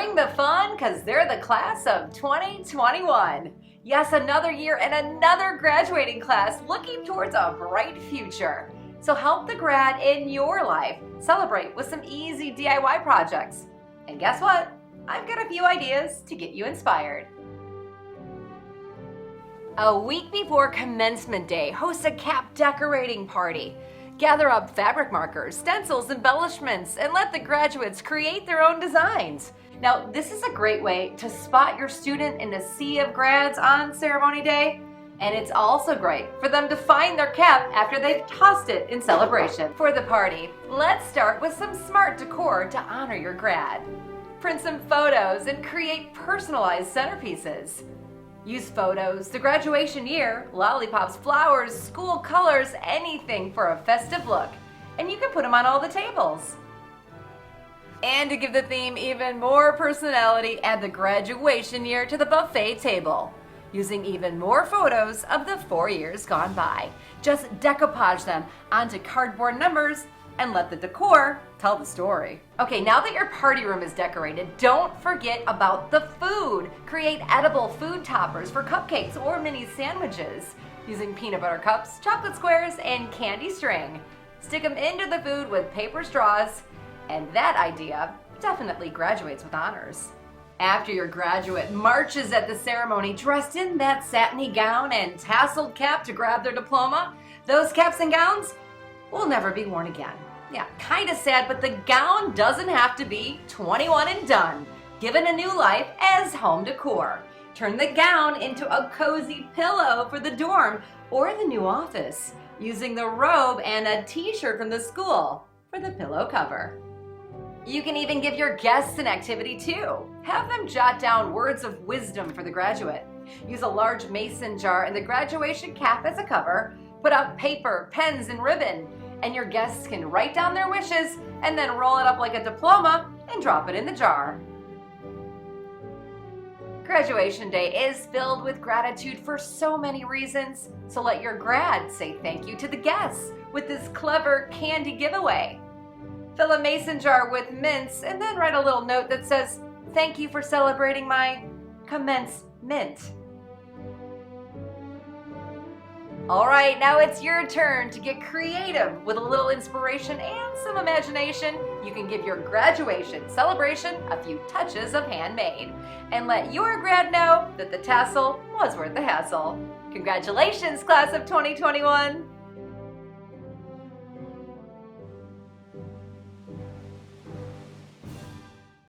Bring the fun, because they're the class of 2021. Yes, another year and another graduating class looking towards a bright future. So help the grad in your life celebrate with some easy DIY projects. And guess what? I've got a few ideas to get you inspired. A week before commencement day, host a cap decorating party. Gather up fabric markers, stencils, embellishments, and let the graduates create their own designs. Now, this is a great way to spot your student in a sea of grads on ceremony day, and it's also great for them to find their cap after they've tossed it in celebration. For the party, let's start with some smart decor to honor your grad. Print some photos and create personalized centerpieces. Use photos, the graduation year, lollipops, flowers, school colors, anything for a festive look. And you can put them on all the tables. And to give the theme even more personality, add the graduation year to the buffet table, using even more photos of the 4 years gone by. Just decoupage them onto cardboard numbers and let the decor tell the story. Okay, now that your party room is decorated, don't forget about the food. Create edible food toppers for cupcakes or mini sandwiches using peanut butter cups, chocolate squares, and candy string. Stick them into the food with paper straws, and that idea definitely graduates with honors. After your graduate marches at the ceremony dressed in that satiny gown and tasseled cap to grab their diploma, those caps and gowns will never be worn again. Yeah, kinda sad, but the gown doesn't have to be 21 and done. Given a new life as home decor. Turn the gown into a cozy pillow for the dorm or the new office, using the robe and a t-shirt from the school for the pillow cover. You can even give your guests an activity too. Have them jot down words of wisdom for the graduate. Use a large mason jar and the graduation cap as a cover. Put out paper, pens, and ribbon, and your guests can write down their wishes and then roll it up like a diploma and drop it in the jar. Graduation day is filled with gratitude for so many reasons, so let your grad say thank you to the guests with this clever candy giveaway. Fill a mason jar with mints and then write a little note that says, "Thank you for celebrating my commencement." All right, now it's your turn to get creative with a little inspiration and some imagination. You can give your graduation celebration a few touches of handmade and let your grad know that the tassel was worth the hassle. Congratulations, class of 2021.